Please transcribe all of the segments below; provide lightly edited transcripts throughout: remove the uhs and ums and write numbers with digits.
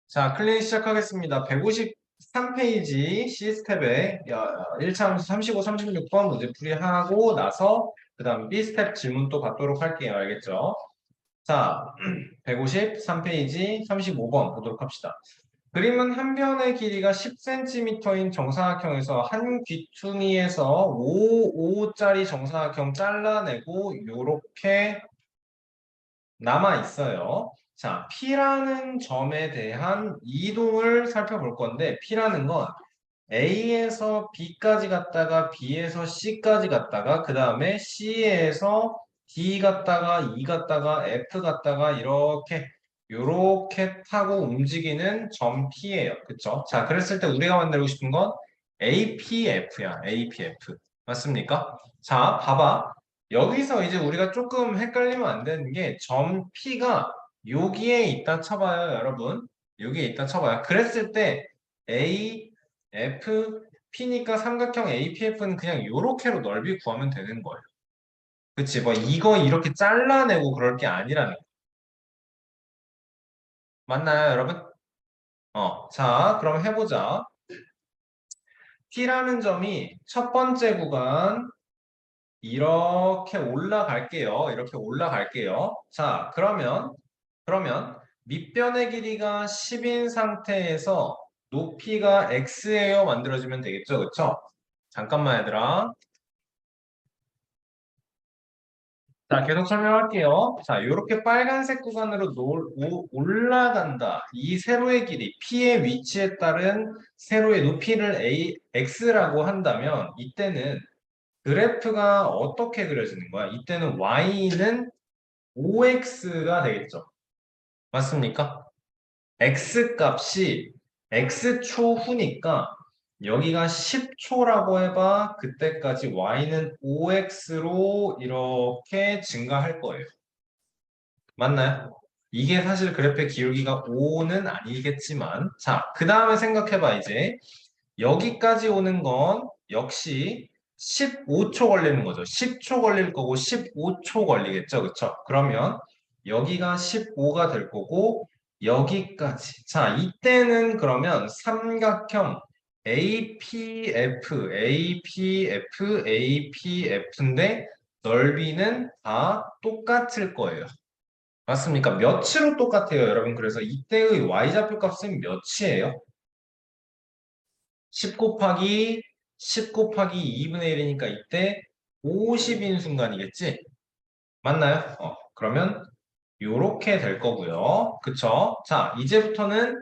자, 클리닉 시작하겠습니다. 153페이지 C스텝에 1차 함수 35, 36번 문제 풀이하고 나서 그 다음 B스텝 질문 또 받도록 할게요. 알겠죠? 자, 153페이지 35번 보도록 합시다. 그림은 한 변의 길이가 10cm인 정사각형에서 한 귀퉁이에서 5짜리 정사각형 잘라내고 요렇게 남아 있어요. 자, P라는 점에 대한 이동을 살펴볼 건데, P라는 건 A에서 B까지 갔다가 B에서 C까지 갔다가 그 다음에 C에서 D 갔다가 E 갔다가 F 갔다가 이렇게 타고 움직이는 점 P예요. 그쵸? 자, 그랬을 때 우리가 만들고 싶은 건 APF야. APF. 맞습니까? 자, 봐봐. 여기서 이제 우리가 조금 헷갈리면 안 되는 게 점 P가 여기에 있다 쳐봐요, 여러분. 여기에 있다 쳐봐요. 그랬을 때 A, F, P니까 삼각형 APF는 그냥 요렇게로 넓이 구하면 되는 거예요. 그치? 뭐 이거 이렇게 잘라내고 그럴 게 아니라는 거. 맞나요, 여러분? 자, 그럼 해보자. T라는 점이 첫 번째 구간 이렇게 올라갈게요. 이렇게 올라갈게요. 자, 그러면 밑변의 길이가 10인 상태에서 높이가 x예요. 만들어주면 되겠죠. 그쵸? 잠깐만 얘들아. 자, 계속 설명할게요. 자, 이렇게 빨간색 구간으로 올라간다. 이 세로의 길이, P의 위치에 따른 세로의 높이를 x라고 한다면 이때는 그래프가 어떻게 그려지는 거야? 이때는 y는 5x가 되겠죠. 맞습니까? x 값이 x초 후니까 여기가 10초라고 해봐. 그때까지 y는 5x로 이렇게 증가할 거예요. 맞나요? 이게 사실 그래프의 기울기가 5는 아니겠지만 자, 그 다음에 생각해봐 이제 여기까지 오는 건 역시 15초 걸리는 거죠. 10초 걸릴 거고 15초 걸리겠죠. 그쵸? 그러면 여기가 15가 될 거고 여기까지. 자, 이때는 그러면 삼각형 APF, APF, APF인데 넓이는 다 똑같을 거예요. 맞습니까? 몇으로 똑같아요, 여러분. 그래서 이때의 y좌표 값은 몇이에요? 10 곱하기 10 곱하기 2분의 1이니까 이때 50인 순간이겠지? 맞나요? 그러면 요렇게 될 거고요. 그쵸? 자, 이제부터는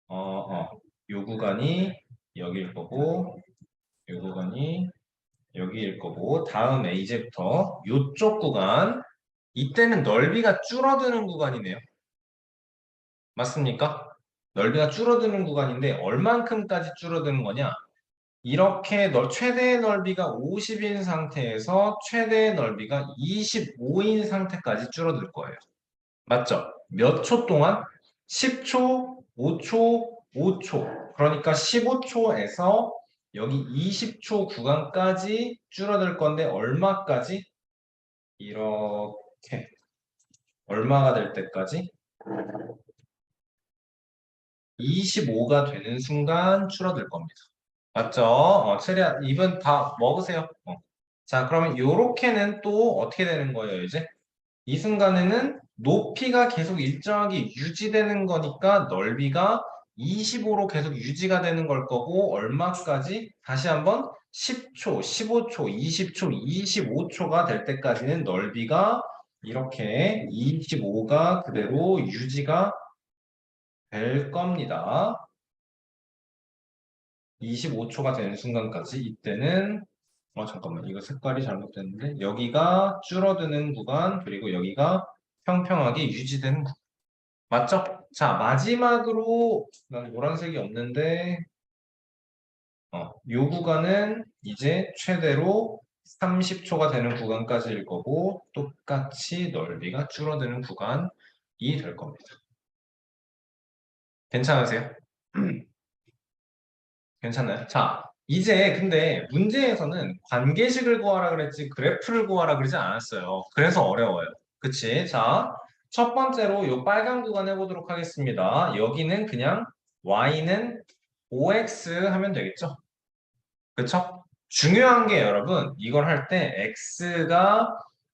어, 요 구간이 여기일 거고 요 구간이 여기일 거고 다음에 이제부터 요쪽 구간 이때는 넓이가 줄어드는 구간이네요. 맞습니까? 넓이가 줄어드는 구간인데 얼만큼까지 줄어드는 거냐? 이렇게 최대 넓이가 50인 상태에서 최대 넓이가 25인 상태까지 줄어들 거예요. 맞죠? 몇 초 동안? 10초, 5초, 5초. 그러니까 15초에서 여기 20초 구간까지 줄어들 건데 얼마까지? 이렇게. 얼마가 될 때까지? 25가 되는 순간 줄어들 겁니다. 맞죠? 체리야, 입은 다 먹으세요. 자, 그러면 요렇게는 또 어떻게 되는 거예요, 이제? 이 순간에는 높이가 계속 일정하게 유지되는 거니까 넓이가 25로 계속 유지가 되는 걸 거고, 얼마까지? 다시 한번 10초, 15초, 20초, 25초가 될 때까지는 넓이가 이렇게 25가 그대로 유지가 될 겁니다. 25초가 되는 순간까지 이때는 잠깐만 이거 색깔이 잘못됐는데 여기가 줄어드는 구간 그리고 여기가 평평하게 유지되는 구간 맞죠? 자 마지막으로 난 노란색이 없는데 요 구간은 이제 최대로 30초가 되는 구간까지일 거고 똑같이 넓이가 줄어드는 구간이 될 겁니다. 괜찮으세요? 괜찮나요? 자, 이제 근데 문제에서는 관계식을 구하라 그랬지 그래프를 구하라 그러지 않았어요. 그래서 어려워요. 그치? 자, 첫 번째로 요 빨간 구간 해보도록 하겠습니다. 여기는 그냥 y는 5x 하면 되겠죠? 그쵸? 중요한 게 여러분, 이걸 할 때 x가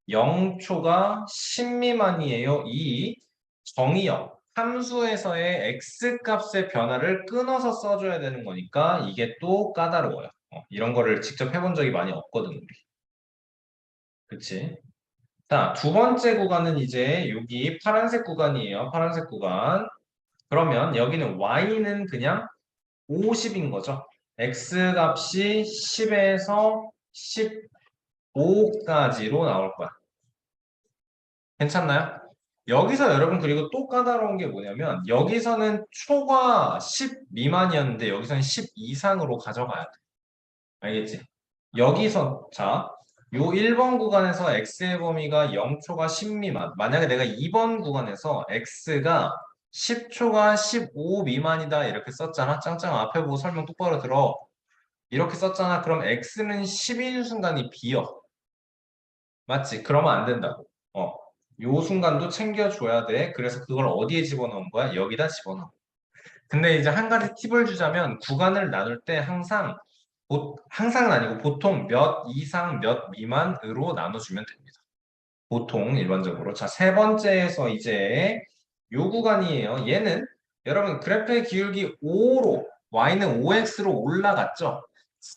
0초가 10 미만이에요. 이 정의역, 함수에서의 x 값의 변화를 끊어서 써줘야 되는 거니까 이게 또 까다로워요. 이런 거를 직접 해본 적이 많이 없거든, 우리. 그치? 자, 두 번째 구간은 이제 여기 파란색 구간이에요. 파란색 구간. 그러면 여기는 y는 그냥 50인 거죠. x 값이 10에서 15까지로 나올 거야. 괜찮나요? 여기서 여러분 그리고 또 까다로운 게 뭐냐면 여기서는 초가 10 미만이었는데 여기서는 10 이상으로 가져가야 돼. 알겠지? 여기서 자, 요 1번 구간에서 x의 범위가 0초가 10 미만. 만약에 내가 2번 구간에서 x가 10초가 15 미만이다 이렇게 썼잖아. 짱짱 앞에 보고 설명 똑바로 들어. 이렇게 썼잖아. 그럼 x는 10인 순간이 비어. 맞지? 그러면 안 된다고. 요 순간도 챙겨줘야 돼. 그래서 그걸 어디에 집어넣은 거야? 여기다 집어넣어. 근데 이제 한 가지 팁을 주자면 구간을 나눌 때 항상은 아니고 보통 몇 이상 몇 미만으로 나눠주면 됩니다. 보통 일반적으로. 자, 세 번째에서 이제 요 구간이에요. 얘는 여러분 그래프의 기울기 5로 y는 5x로 올라갔죠.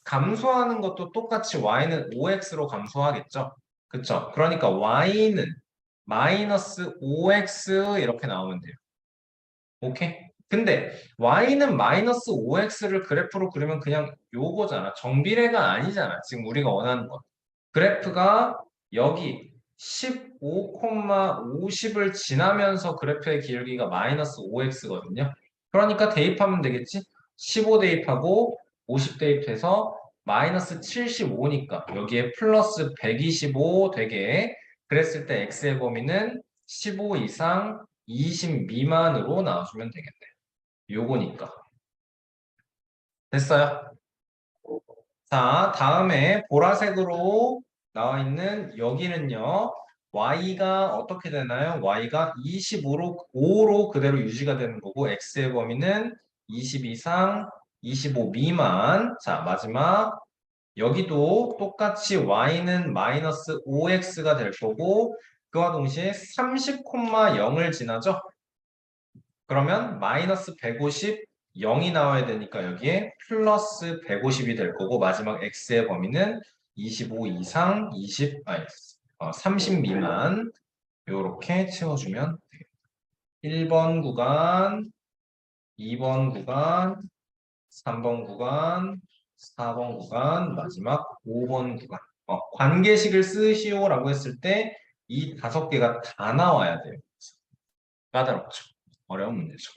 감소하는 것도 똑같이 y는 5x로 감소하겠죠. 그쵸? 그러니까 y는 마이너스 5x 이렇게 나오면 돼요. 오케이? 근데 y는 마이너스 5x를 그래프로 그리면 그냥 요거잖아. 정비례가 아니잖아. 지금 우리가 원하는 거. 그래프가 여기 15,50을 지나면서 그래프의 길이가 마이너스 5x거든요. 그러니까 대입하면 되겠지? 15 대입하고 50 대입해서 마이너스 75니까 여기에 플러스 125 되게 그랬을 때 x의 범위는 15 이상 20 미만으로 나와주면 되겠네. 요거니까. 됐어요? 자, 다음에 보라색으로 나와 있는 여기는요. y가 어떻게 되나요? y가 25로 그대로 유지가 되는 거고 x의 범위는 20 이상 25 미만. 자, 마지막 여기도 똑같이 y는 마이너스 5x가 될 거고 그와 동시에 30,0을 지나죠? 그러면 마이너스 150, 0이 나와야 되니까 여기에 플러스 150이 될 거고 마지막 x의 범위는 25 이상 30 미만 이렇게 채워주면 돼요. 1번 구간, 2번 구간, 3번 구간, 4번 구간, 마지막 5번 구간. 관계식을 쓰시오라고 했을 때 이 5개가 다 나와야 돼요. 까다롭죠. 어려운 문제죠.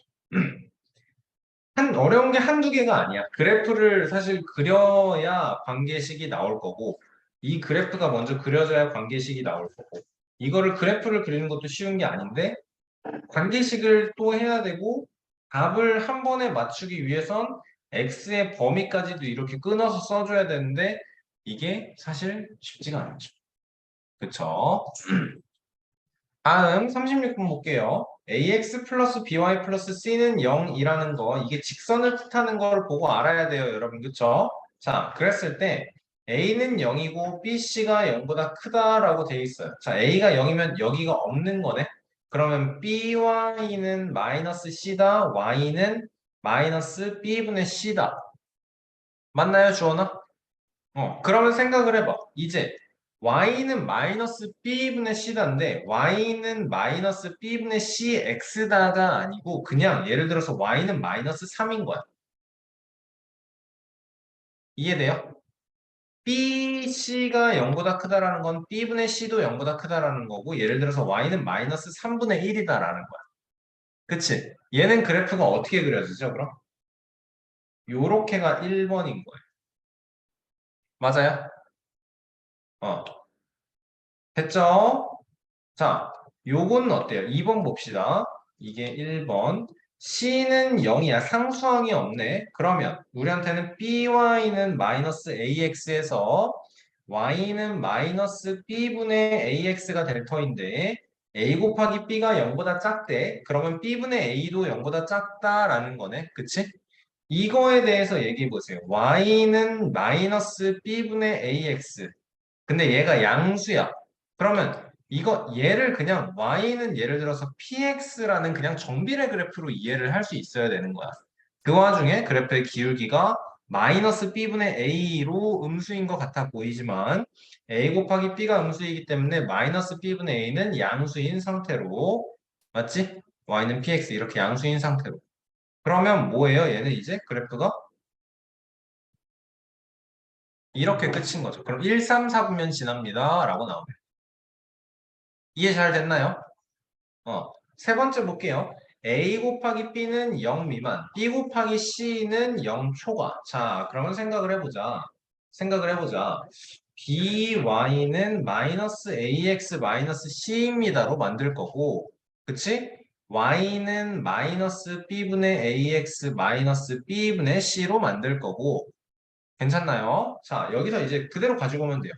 어려운 게 한두 개가 아니야. 그래프를 사실 그려야 관계식이 나올 거고, 이 그래프가 먼저 그려져야 관계식이 나올 거고, 이거를 그래프를 그리는 것도 쉬운 게 아닌데, 관계식을 또 해야 되고, 답을 한 번에 맞추기 위해선 x의 범위까지도 이렇게 끊어서 써줘야 되는데, 이게 사실 쉽지가 않죠. 그쵸? 다음 36번 볼게요. ax 플러스 by 플러스 c는 0이라는 거 이게 직선을 뜻하는 걸 보고 알아야 돼요 여러분 그쵸? 자 그랬을 때 a는 0이고 bc가 0보다 크다라고 돼 있어요. 자 a가 0이면 여기가 없는 거네. 그러면 by는 마이너스 c다 y는 마이너스 b분의 c다. 맞나요 주원아? 그러면 생각을 해봐. 이제 y는 마이너스 b분의 c다인데 y는 마이너스 b분의 cx다가 아니고 그냥 예를 들어서 y는 마이너스 3인 거야. 이해돼요? bc가 0보다 크다라는 건 b분의 c도 0보다 크다라는 거고 예를 들어서 y는 마이너스 3분의 1이다라는 거야. 그치? 얘는 그래프가 어떻게 그려지죠 그럼? 요렇게가 1번인 거예요. 맞아요? 어. 됐죠? 자, 요거는 어때요? 2번 봅시다. 이게 1번. C는 0이야. 상수항이 없네. 그러면 우리한테는 BY는 마이너스 AX에서 Y는 마이너스 B분의 AX가 될 터인데 A 곱하기 B가 0보다 작대. 그러면 B분의 A도 0보다 작다라는 거네. 그치? 이거에 대해서 얘기해 보세요. Y는 마이너스 B분의 AX. 근데 얘가 양수야. 그러면 이거 얘를 그냥 Y는 예를 들어서 PX라는 그냥 정비례 그래프로 이해를 할 수 있어야 되는 거야. 그 와중에 그래프의 기울기가 마이너스 B분의 A로 음수인 것 같아 보이지만 A 곱하기 B가 음수이기 때문에 마이너스 B분의 A는 양수인 상태로 맞지? Y는 PX 이렇게 양수인 상태로 그러면 뭐예요? 얘는 이제 그래프가 이렇게 끝인 거죠. 그럼 1, 3, 4분면 지납니다. 라고 나오네요. 이해 잘 됐나요? 세 번째 볼게요. A 곱하기 B는 0 미만, B 곱하기 C는 0 초과. 자, 그러면 생각을 해보자. BY는 마이너스 AX 마이너스 C입니다로 만들 거고, 그치? Y는 마이너스 B분의 AX 마이너스 B분의 C로 만들 거고, 괜찮나요? 자, 여기서 이제 그대로 가지고 오면 돼요.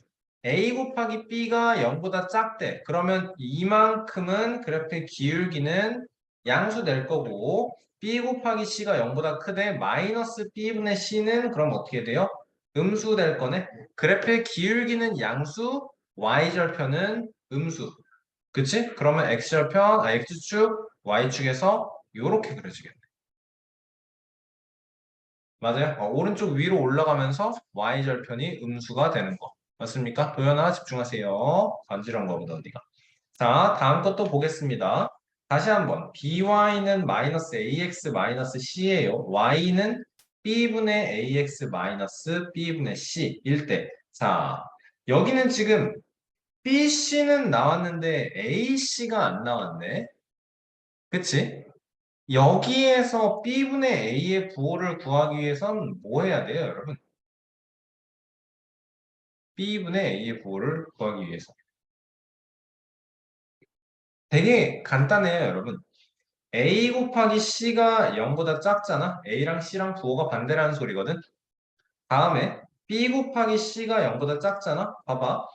A 곱하기 B가 0보다 작대. 그러면 이만큼은 그래프의 기울기는 양수 될 거고 B 곱하기 C가 0보다 크대. 마이너스 B분의 C는 그럼 어떻게 돼요? 음수 될 거네. 그래프의 기울기는 양수, Y절편은 음수. 그치? 그러면 X축, Y축에서 이렇게 그려지겠네. 맞아요. 오른쪽 위로 올라가면서 y절편이 음수가 되는 거. 맞습니까? 도연아 집중하세요. 간지러운 거보다 어디가. 자, 다음 것도 보겠습니다. 다시 한번 by는 마이너스 ax 마이너스 c예요. y는 b분의 ax 마이너스 b분의 c일 때. 자, 여기는 지금 bc는 나왔는데 ac가 안 나왔네. 그치? 여기에서 b분의 a의 부호를 구하기 위해선 뭐 해야 돼요, 여러분? b분의 a의 부호를 구하기 위해서. 되게 간단해요, 여러분. a 곱하기 c가 0보다 작잖아? a랑 c랑 부호가 반대라는 소리거든? 다음에 b 곱하기 c가 0보다 작잖아? 봐봐.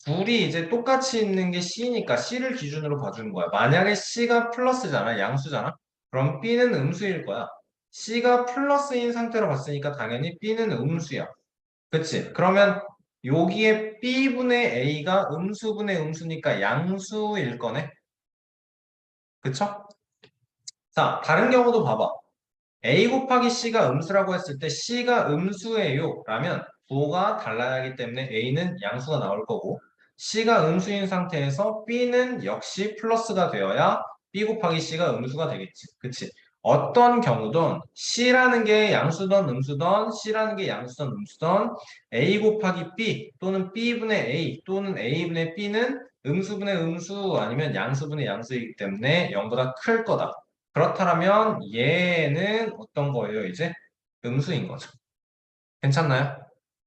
둘이 이제 똑같이 있는 게 c니까 c를 기준으로 봐주는 거야. 만약에 c가 플러스잖아, 양수잖아? 그럼 b는 음수일 거야. c가 플러스인 상태로 봤으니까 당연히 b는 음수야. 그치? 그러면 여기에 b분의 a가 음수분의 음수니까 양수일 거네? 그쵸? 자, 다른 경우도 봐봐. a 곱하기 c가 음수라고 했을 때 c가 음수예요 라면 부호가 달라야 하기 때문에 a는 양수가 나올 거고 c가 음수인 상태에서 b는 역시 플러스가 되어야 b 곱하기 c가 음수가 되겠지. 그치? 어떤 경우든 c라는 게 양수던 음수던 c라는 게 양수던 음수던 a 곱하기 b 또는 b분의 a 또는 a분의 b는 음수분의 음수 아니면 양수분의 양수이기 때문에 0보다 클 거다. 그렇다면 얘는 어떤 거예요, 이제? 음수인 거죠. 괜찮나요?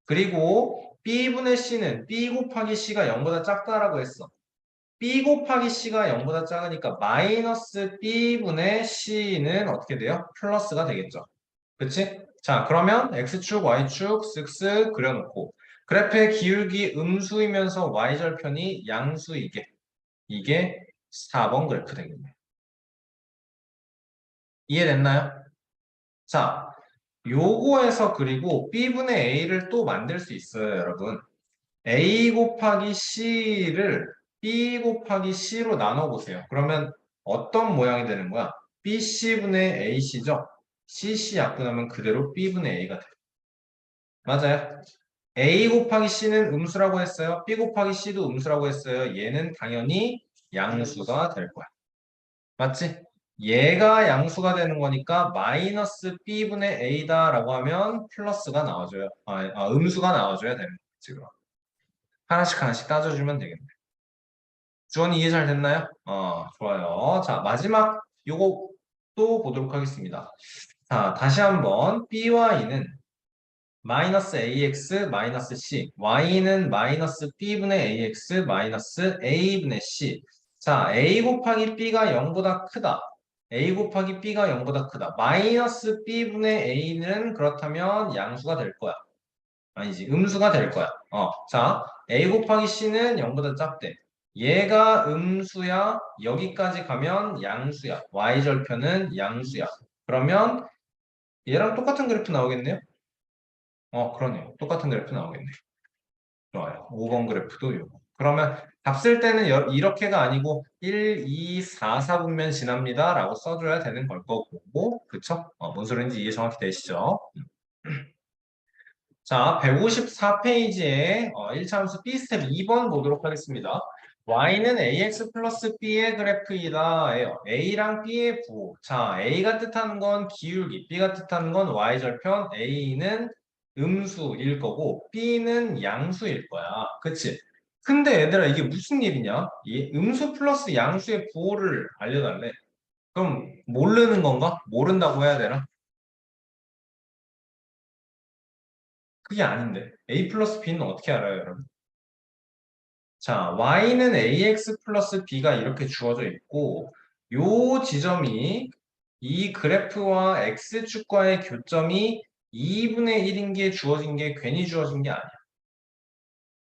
그리고 B분의 C는 B 곱하기 C가 0보다 작다라고 했어. B 곱하기 C가 0보다 작으니까 마이너스 B분의 C는 어떻게 돼요? 플러스가 되겠죠. 그치? 자, 그러면 X축, Y축 쓱쓱 그려놓고 그래프의 기울기 음수이면서 Y절편이 양수이게 이게 4번 그래프 되겠네요. 이해됐나요? 자, 요거에서 그리고 B분의 A를 또 만들 수 있어요, 여러분. A 곱하기 C를 B 곱하기 C로 나눠보세요. 그러면 어떤 모양이 되는 거야? BC분의 AC죠? CC 약분하면 그대로 B분의 A가 돼요. 맞아요. A 곱하기 C는 음수라고 했어요. B 곱하기 C도 음수라고 했어요. 얘는 당연히 양수가 될 거야. 맞지? 얘가 양수가 되는 거니까 마이너스 b분의 a다라고 하면 플러스가 나와줘요. 음수가 나와줘야 되는 거지, 지금. 하나씩 하나씩 따져주면 되겠네. 주원이 이해 잘 됐나요? 좋아요. 자, 마지막 요거 또 보도록 하겠습니다. 자, 다시 한번 b와 e는 마이너스 ax 마이너스 c y는 마이너스 b분의 ax 마이너스 a분의 c 자 a 곱하기 b가 0보다 크다 a 곱하기 b가 0보다 크다 마이너스 b분의 a는 그렇다면 양수가 될 거야 아니지 음수가 될 거야 자 a 곱하기 c는 0보다 작대 얘가 음수야. 여기까지 가면 양수야. y절편은 양수야. 그러면 얘랑 똑같은 그래프 나오겠네요? 그러네요. 똑같은 그래프 나오겠네요. 좋아요. 5번 그래프도 요거. 그러면 답 쓸 때는 이렇게가 아니고 1, 2, 4, 4분면 지납니다. 라고 써줘야 되는 걸 거고. 그쵸? 뭔 소리인지 이해 정확히 되시죠? 자, 154페이지에 1차 함수 B 스텝 2번 보도록 하겠습니다. y는 ax 플러스 b의 그래프이다. 예요. a랑 b의 부호. 자, a가 뜻하는 건 기울기, b가 뜻하는 건 y절편, a는 음수일 거고 b는 양수일 거야. 그치? 근데 얘들아 이게 무슨 일이냐? 이 음수 플러스 양수의 부호를 알려달래. 그럼 모르는 건가? 모른다고 해야 되나? 그게 아닌데. a 플러스 b는 어떻게 알아요, 여러분? 자, y는 ax 플러스 b가 이렇게 주어져 있고, 요 지점이 이 그래프와 x축과의 교점이 2분의 1인 게 주어진 게 괜히 주어진 게 아니야.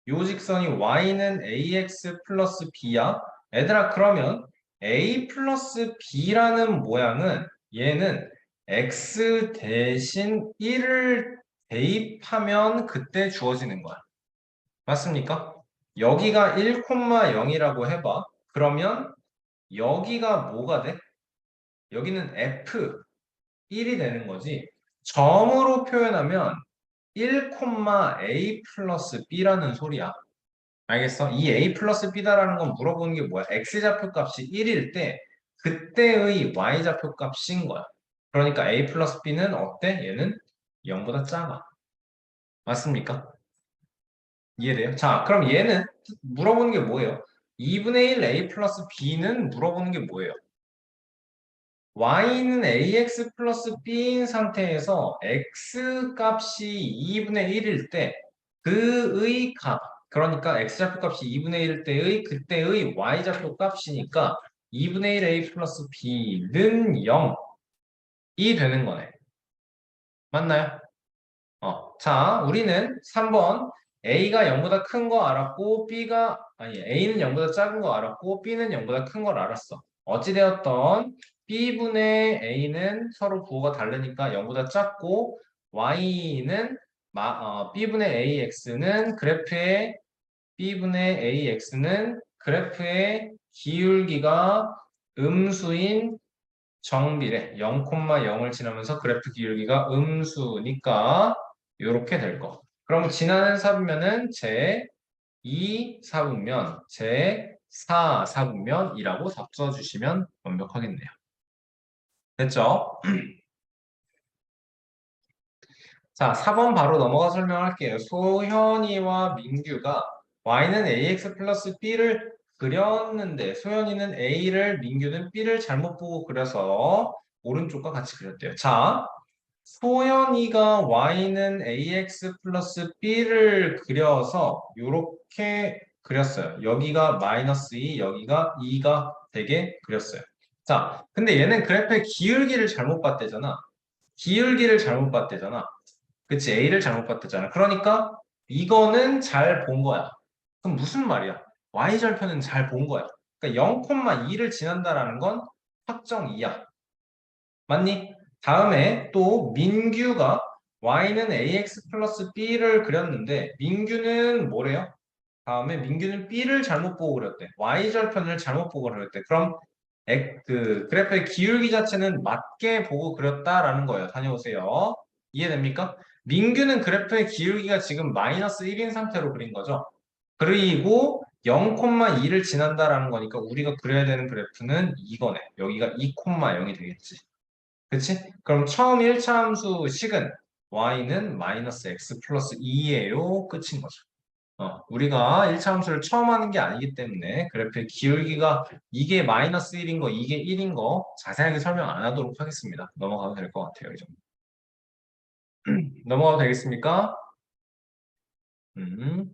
요 직선이 y는 ax 플러스 b야. 얘들아, 그러면 a 플러스 b라는 모양은 얘는 x 대신 1을 대입하면 그때 주어지는 거야. 맞습니까? 여기가 1,0이라고 해봐. 그러면 여기가 뭐가 돼? 여기는 F 1이 되는 거지. 점으로 표현하면 1,A 플러스 B라는 소리야. 알겠어? 이 A 플러스 B다라는 건 물어보는 게 뭐야? X좌표 값이 1일 때 그때의 Y좌표 값인 거야. 그러니까 A 플러스 B는 어때? 얘는 0보다 작아. 맞습니까? 이해돼요? 자, 그럼 얘는 물어보는 게 뭐예요? 2분의 1 a 플러스 b는 물어보는 게 뭐예요? y는 ax 플러스 b인 상태에서 x 값이 2분의 1일 때 그의 값, 그러니까 x좌표 값이 2분의 1일 때의 그때의 y좌표 값이니까 2분의 1 a 플러스 b는 0이 되는 거네. 맞나요? 자, 우리는 3번 A가 0보다 큰 거 알았고 A는 0보다 작은 거 알았고 B는 0보다 큰 걸 알았어. 어찌되었던 B분의 A는 서로 부호가 다르니까 0보다 작고 Y는 B분의 AX는 그래프의 기울기가 음수인 정비례 0,0을 지나면서 그래프 기울기가 음수니까 이렇게 될 거. 그럼 지나는 사분면은 제2 사분면, 제4 사분면이라고 답 써주시면 완벽하겠네요. 됐죠? 자, 4번 바로 넘어가 설명할게요. 소현이와 민규가 y는 ax 플러스 b를 그렸는데 소현이는 a를, 민규는 b를 잘못 보고 그려서 오른쪽과 같이 그렸대요. 자, 소연이가 y는 ax 플러스 b를 그려서 이렇게 그렸어요. 여기가 마이너스 2, 여기가 2가 되게 그렸어요. 자, 근데 얘는 그래프의 기울기를 잘못 봤대잖아. 기울기를 잘못 봤대잖아. 그치? a를 잘못 봤대잖아. 그러니까 이거는 잘 본 거야. 그럼 무슨 말이야? y절편은 잘 본 거야. 그러니까 0,2를 지난다라는 건 확정 2야. 맞니? 다음에 또 민규가 y는 ax 플러스 b를 그렸는데 민규는 뭐래요? 다음에 민규는 b를 잘못 보고 그렸대. y절편을 잘못 보고 그렸대. 그럼 그 그래프의 기울기 자체는 맞게 보고 그렸다라는 거예요. 다녀오세요. 이해됩니까? 민규는 그래프의 기울기가 지금 마이너스 1인 상태로 그린 거죠. 그리고 0,2를 지난다라는 거니까 우리가 그려야 되는 그래프는 이거네. 여기가 2,0이 되겠지. 그치? 그럼 처음 1차 함수 식은 y는 마이너스 x 플러스 2예요. 끝인 거죠. 우리가 1차 함수를 처음 하는 게 아니기 때문에 그래프의 기울기가 이게 마이너스 1인 거, 이게 1인 거 자세하게 설명 안 하도록 하겠습니다. 넘어가도 될 것 같아요. 이 정도. 넘어가도 되겠습니까? 음.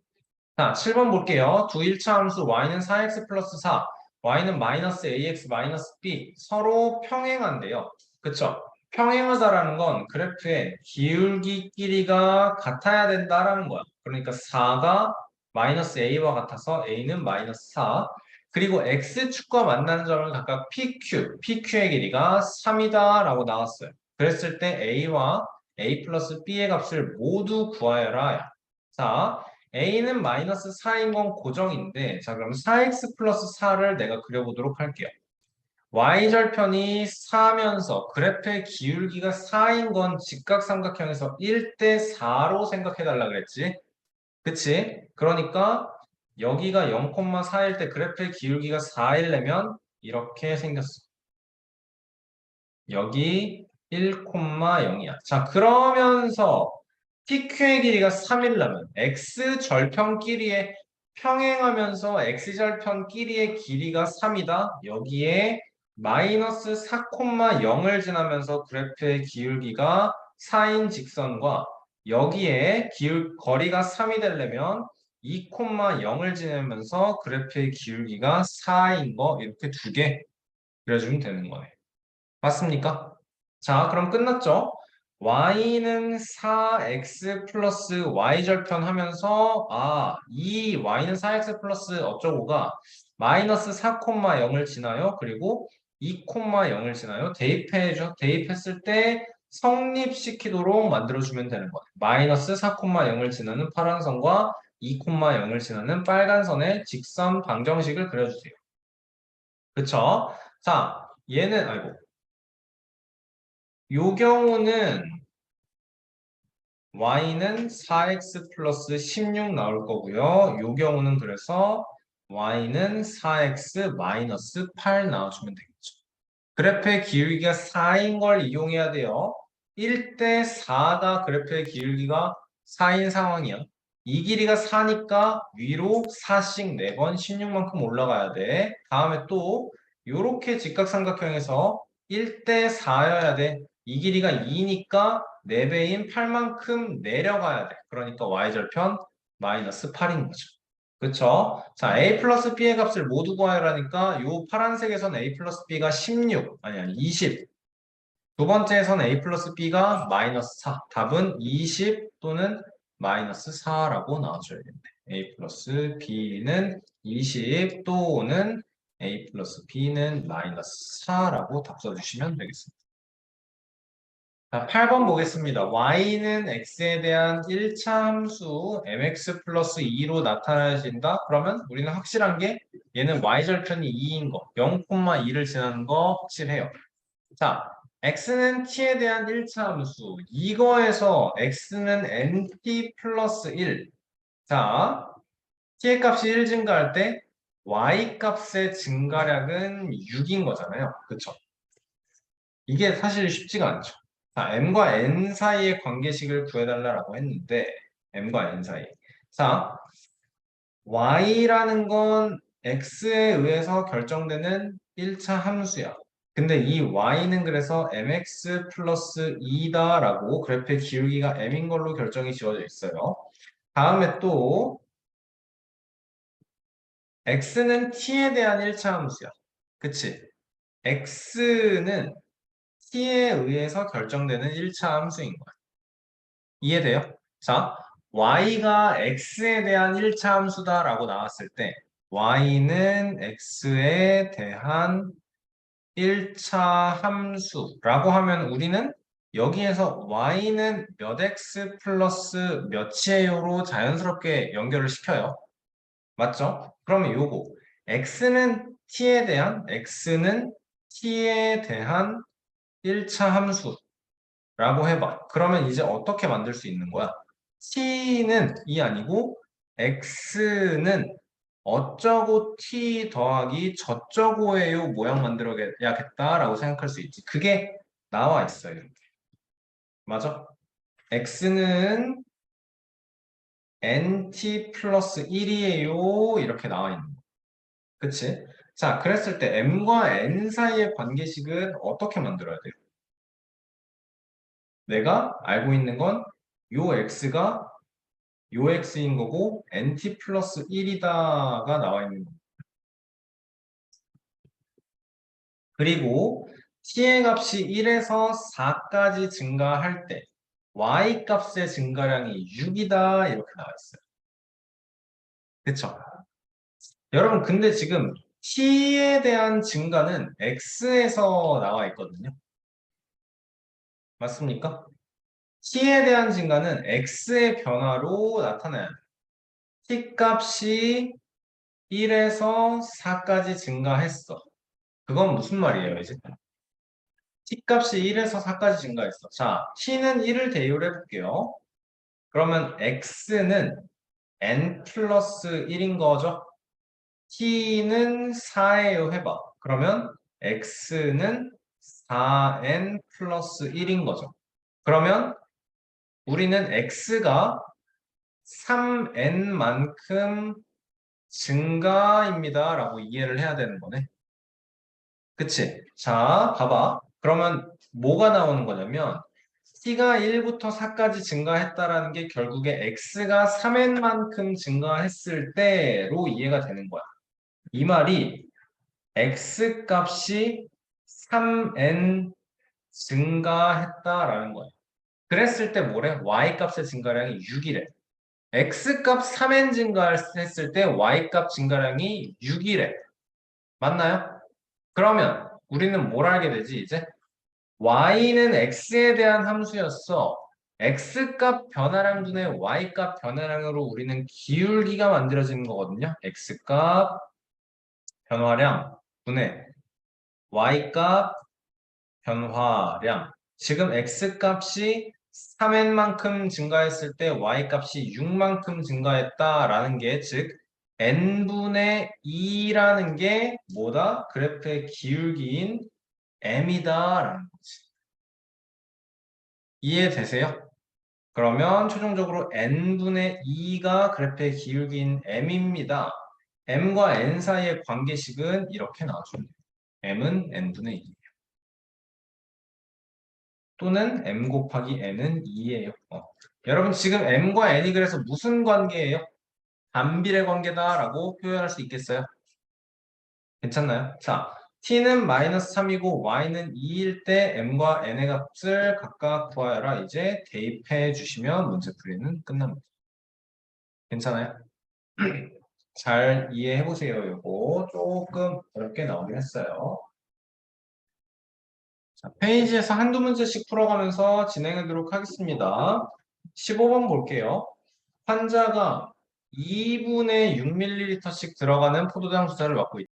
자, 7번 볼게요. 두 1차 함수 y는 4x 플러스 4, y는 마이너스 ax 마이너스 b 서로 평행한데요. 그쵸? 평행하다라는 건 그래프의 기울기 길이가 같아야 된다라는 거야. 그러니까 4가 마이너스 a와 같아서 a는 마이너스 4. 그리고 x축과 만나는 점을 각각 PQ의 길이가 3이다 라고 나왔어요. 그랬을 때 a와 a 플러스 b의 값을 모두 구하여라. 자, a는 마이너스 4인 건 고정인데, 자, 그럼 4x 플러스 4를 내가 그려보도록 할게요. y절편이 4면서 그래프의 기울기가 4인 건 직각삼각형에서 1대 4로 생각해달라 그랬지. 그치? 그러니까 여기가 0,4일 때 그래프의 기울기가 4이려면 이렇게 생겼어. 여기 1,0이야. 자, 그러면서 PQ의 길이가 3이려면 X절편끼리의 평행하면서 X절편끼리의 길이가 3이다. 여기에 마이너스 4,0을 지나면서 그래프의 기울기가 4인 직선과 여기에 거리가 3이 되려면 2,0을 지나면서 그래프의 기울기가 4인 거 이렇게 두 개 그려주면 되는 거네. 맞습니까? 자, 그럼 끝났죠? y는 4x 플러스 y절편 하면서 이 y는 4x 플러스 어쩌고가 마이너스 4,0을 지나요. 그리고 2,0을 지나요. 대입했을 때 성립시키도록 만들어주면 되는 거예요. 마이너스 4,0을 지나는 파란 선과 2,0을 지나는 빨간 선의 직선 방정식을 그려주세요. 그쵸? 자, 얘는 요 경우는 y는 4x 플러스 16 나올 거고요. 요 경우는 그래서 y는 4x 마이너스 8 나와주면 되겠죠. 그래프의 기울기가 4인 걸 이용해야 돼요. 1대 4가 그래프의 기울기가 4인 상황이야. 이 길이가 4니까 위로 4씩 4번 16만큼 올라가야 돼. 다음에 또 요렇게 직각삼각형에서 1대 4여야 돼. 이 길이가 2니까 4배인 8만큼 내려가야 돼. 그러니까 y절편 마이너스 8인 거죠. 그쵸? 자, a 플러스 b의 값을 모두 구하라니까 요 파란색에선 a 플러스 b가 16, 아니 20. 두 번째에선 a 플러스 b가 마이너스 4. 답은 20 또는 마이너스 4라고 나와줘야겠네. a 플러스 b는 20 또는 a 플러스 b는 마이너스 4라고 답 써주시면 되겠습니다. 자, 8번 보겠습니다. y는 x에 대한 1차 함수 mx 플러스 2로 나타나진다? 그러면 우리는 확실한 게 얘는 y절편이 2인 거, 0,2를 지나는 거 확실해요. 자, x는 t에 대한 1차 함수. 이거에서 x는 nt 플러스 1. 자, t의 값이 1 증가할 때 y 값의 증가량은 6인 거잖아요. 그쵸? 이게 사실 쉽지가 않죠. 자, m과 n 사이의 관계식을 구해달라고 했는데 m과 n 사이. 자, y라는 건 x에 의해서 결정되는 1차 함수야. 근데 이 y는 그래서 mx 플러스 2다라고 그래프의 기울기가 m인 걸로 결정이 지어져 있어요. 다음에 또 x는 t에 대한 1차 함수야. 그치? x는 t에 의해서 결정되는 1차 함수인 거야. 이해돼요? 자, y가 x에 대한 1차 함수다라고 나왔을 때 y는 x에 대한 1차 함수라고 하면 우리는 여기에서 y는 몇 x 플러스 몇이에요로 자연스럽게 연결을 시켜요. 맞죠? 그러면 요거 x는 t에 대한 1차 함수 라고 해봐. 그러면 이제 어떻게 만들 수 있는 거야? t는 이 아니고 x는 어쩌고 t 더하기 저쩌고예요 모양 만들어야겠다라고 생각할 수 있지. 그게 나와 있어요. 이렇게. 맞아? x는 nt 플러스 1이에요. 이렇게 나와 있는 거. 그치? 자, 그랬을 때 m과 n 사이의 관계식은 어떻게 만들어야 돼요? 내가 알고 있는 건 요 x가 요 x인 거고 nt 플러스 1이다가 나와 있는 거. 그리고 t의 값이 1에서 4까지 증가할 때 y 값의 증가량이 6이다 이렇게 나와 있어요. 그쵸? 여러분 근데 지금 t에 대한 증가는 x에서 나와 있거든요. 맞습니까? t에 대한 증가는 x의 변화로 나타나야 돼요. t 값이 1에서 4까지 증가했어. 그건 무슨 말이에요, 이제? t 값이 1에서 4까지 증가했어. 자, t는 1을 대입을 해볼게요. 그러면 x는 n 플러스 1인 거죠? t는 4예요 해봐. 그러면 x는 4n 플러스 1인 거죠. 그러면 우리는 x가 3n만큼 증가입니다 라고 이해를 해야 되는 거네. 그치? 자, 봐봐. 그러면 뭐가 나오는 거냐면 t가 1부터 4까지 증가했다라는 게 결국에 x가 3n만큼 증가했을 때로 이해가 되는 거야. 이 말이 x 값이 3n 증가했다라는 거야. 그랬을 때 뭐래? y 값의 증가량이 6이래. x 값 3n 증가했을 때 y 값 증가량이 6이래. 맞나요? 그러면 우리는 뭘 알게 되지, 이제? y는 x에 대한 함수였어. x값 변화량분의 y값 변화량으로 우리는 기울기가 만들어지는 거거든요. x값 변화량 분의 y값 변화량. 지금 x값이 3n만큼 증가했을 때 y값이 6만큼 증가했다라는 게 즉 n분의 2라는 게 뭐다? 그래프의 기울기인 m이다라는 거지. 이해되세요? 그러면 최종적으로 n분의 2가 그래프의 기울기인 m입니다. m과 n 사이의 관계식은 이렇게 나와줍니다. m은 n분의 2 또는 m 곱하기 n은 2예요. 여러분 지금 m과 n이 그래서 무슨 관계예요? 반비례 관계다라고 표현할 수 있겠어요? 괜찮나요? 자, t는 마이너스 3이고 y는 2일 때 m과 n의 값을 각각 구하여라. 이제 대입해 주시면 문제 풀이는 끝납니다. 괜찮아요? 잘 이해해 보세요. 이거 조금 어렵게 나오긴 했어요. 자, 페이지에서 한두 문제씩 풀어가면서 진행하도록 하겠습니다. 15번 볼게요. 환자가 2분의 6ml씩 들어가는 포도당 주사를 맞고 있다.